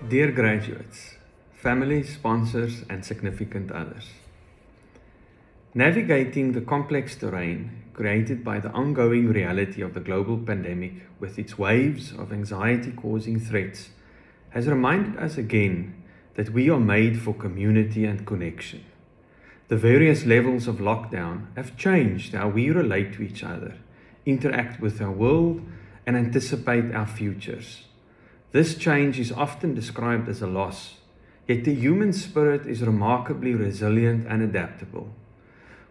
Dear graduates, families, sponsors, and significant others, navigating the complex terrain created by the ongoing reality of the global pandemic with its waves of anxiety-causing threats has reminded us again that we are made for community and connection. The various levels of lockdown have changed how we relate to each other, interact with our world, and anticipate our futures. This change is often described as a loss, yet the human spirit is remarkably resilient and adaptable.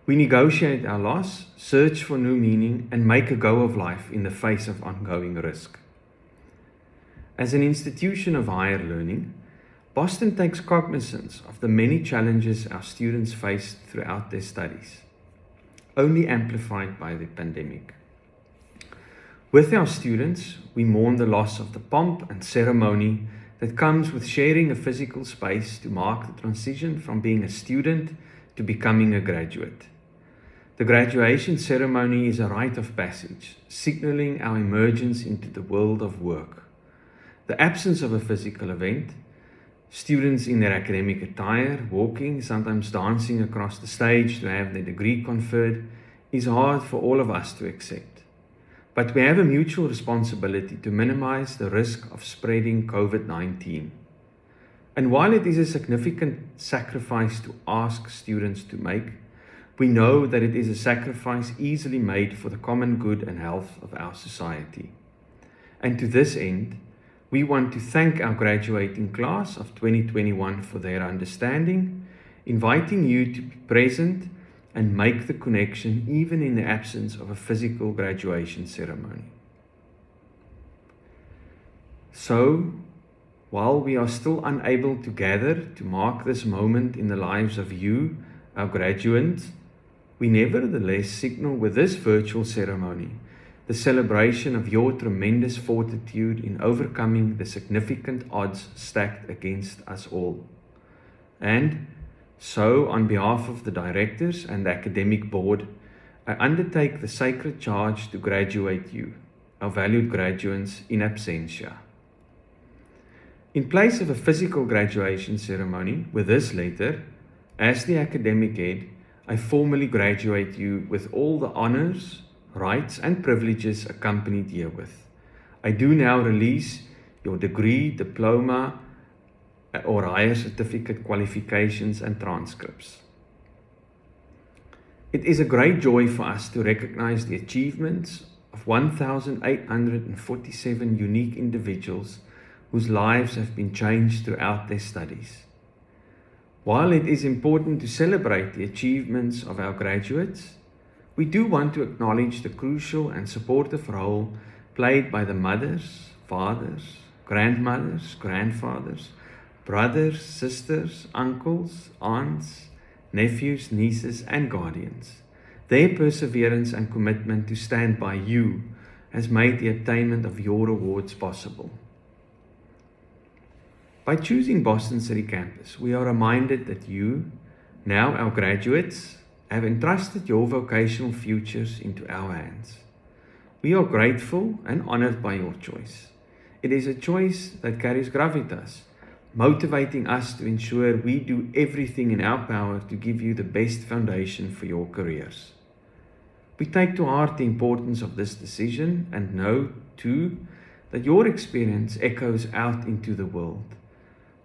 We negotiate our loss, search for new meaning, and make a go of life in the face of ongoing risk. As an institution of higher learning, Boston takes cognizance of the many challenges our students faced throughout their studies, only amplified by the pandemic. With our students, we mourn the loss of the pomp and ceremony that comes with sharing a physical space to mark the transition from being a student to becoming a graduate. The graduation ceremony is a rite of passage, signaling our emergence into the world of work. The absence of a physical event, students in their academic attire, walking, sometimes dancing across the stage to have their degree conferred, is hard for all of us to accept. But we have a mutual responsibility to minimize the risk of spreading COVID-19. And while it is a significant sacrifice to ask students to make, we know that it is a sacrifice easily made for the common good and health of our society. And to this end, we want to thank our graduating class of 2021 for their understanding, inviting you to be present and make the connection even in the absence of a physical graduation ceremony. So, while we are still unable to gather to mark this moment in the lives of you, our graduates, we nevertheless signal with this virtual ceremony the celebration of your tremendous fortitude in overcoming the significant odds stacked against us all. And so, on behalf of the directors and the academic board, I undertake the sacred charge to graduate you, our valued graduates, in absentia. In place of a physical graduation ceremony with this letter, as the academic head, I formally graduate you with all the honors, rights, and privileges accompanied herewith. I do now release your degree, diploma, or higher certificate qualifications and transcripts. It is a great joy for us to recognize the achievements of 1,847 unique individuals whose lives have been changed throughout their studies. While it is important to celebrate the achievements of our graduates, we do want to acknowledge the crucial and supportive role played by the mothers, fathers, grandmothers, grandfathers, brothers, sisters, uncles, aunts, nephews, nieces, and guardians. Their perseverance and commitment to stand by you has made the attainment of your awards possible. By choosing Boston City campus, we are reminded that you, now our graduates, have entrusted your vocational futures into our hands. We are grateful and honored by your choice. It is a choice that carries gravitas, motivating us to ensure we do everything in our power to give you the best foundation for your careers. We take to heart the importance of this decision and know, too, that your experience echoes out into the world.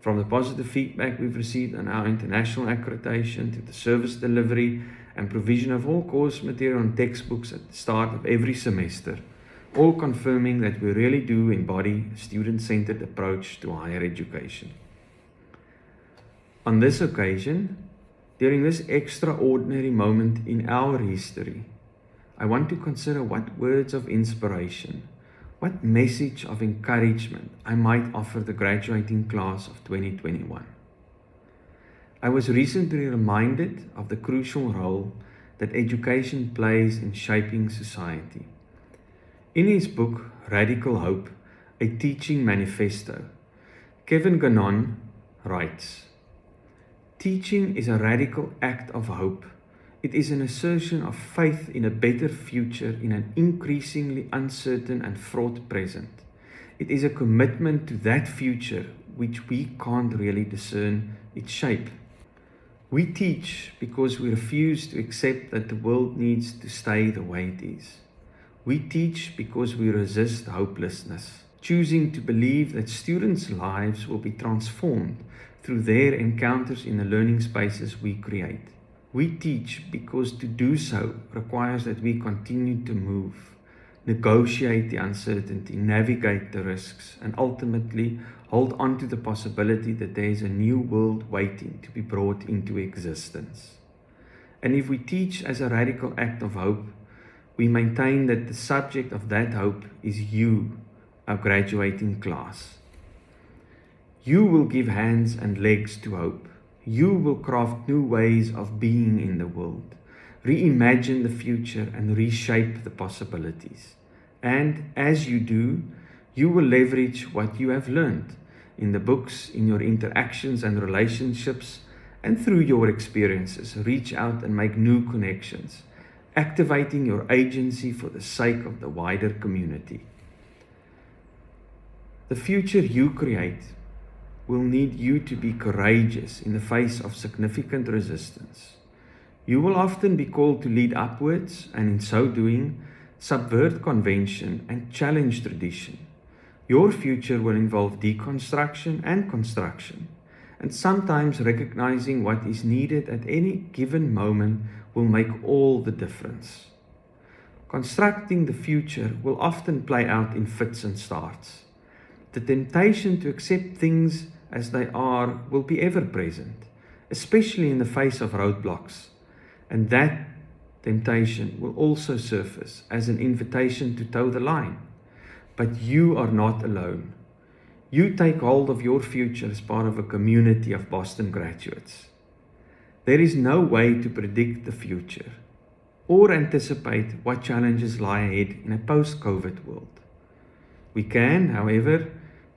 From the positive feedback we've received on our international accreditation to the service delivery and provision of all course material and textbooks at the start of every semester, all confirming that we really do embody a student-centered approach to higher education. On this occasion, during this extraordinary moment in our history, I want to consider what words of inspiration, what message of encouragement I might offer the graduating class of 2021. I was recently reminded of the crucial role that education plays in shaping society. In his book, Radical Hope, a Teaching Manifesto, Kevin Gannon writes, "Teaching is a radical act of hope. It is an assertion of faith in a better future in an increasingly uncertain and fraught present. It is a commitment to that future which we can't really discern its shape. We teach because we refuse to accept that the world needs to stay the way it is. We teach because we resist hopelessness, choosing to believe that students' lives will be transformed through their encounters in the learning spaces we create. We teach because to do so requires that we continue to move, negotiate the uncertainty, navigate the risks, and ultimately hold on to the possibility that there is a new world waiting to be brought into existence. And if we teach as a radical act of hope, we maintain that the subject of that hope is you, our graduating class. You will give hands and legs to hope. You will craft new ways of being in the world, reimagine the future and reshape the possibilities. And as you do, you will leverage what you have learned in the books, in your interactions and relationships, and through your experiences, reach out and make new connections, activating your agency for the sake of the wider community. The future you create will need you to be courageous in the face of significant resistance. You will often be called to lead upwards, and in so doing, subvert convention and challenge tradition. Your future will involve deconstruction and construction, and sometimes recognizing what is needed at any given moment will make all the difference. Constructing the future will often play out in fits and starts. The temptation to accept things as they are will be ever present, especially in the face of roadblocks, and that temptation will also surface as an invitation to toe the line. But you are not alone. You take hold of your future as part of a community of Boston graduates. There is no way to predict the future or anticipate what challenges lie ahead in a post-COVID world. We can, however,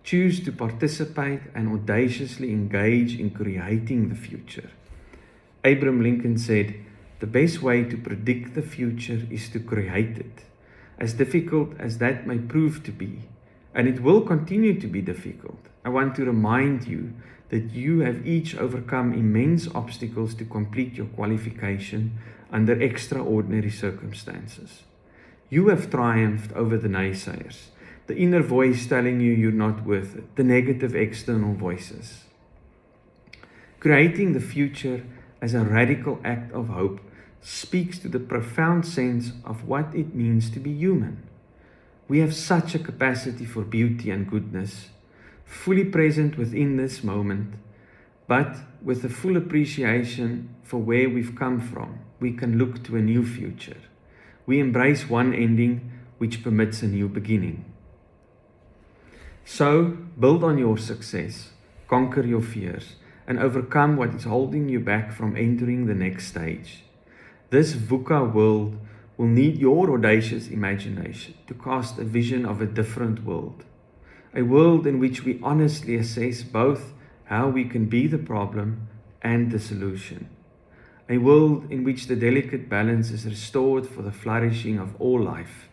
choose to participate and audaciously engage in creating the future. Abraham Lincoln said, "The best way to predict the future is to create it," as difficult as that may prove to be, and it will continue to be difficult. I want to remind you that you have each overcome immense obstacles to complete your qualification under extraordinary circumstances. You have triumphed over the naysayers, the inner voice telling you you're not worth it, the negative external voices. Creating the future as a radical act of hope speaks to the profound sense of what it means to be human. We have such a capacity for beauty and goodness, fully present within this moment, but with a full appreciation for where we've come from, we can look to a new future. We embrace one ending which permits a new beginning. So, build on your success, conquer your fears, and overcome what is holding you back from entering the next stage. This VUCA world will need your audacious imagination to cast a vision of a different world. A world in which we honestly assess both how we can be the problem and the solution. A world in which the delicate balance is restored for the flourishing of all life.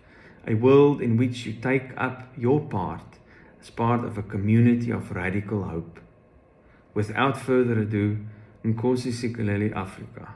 A world in which you take up your part as part of a community of radical hope. Without further ado, Nkosi Sikeleli, Africa.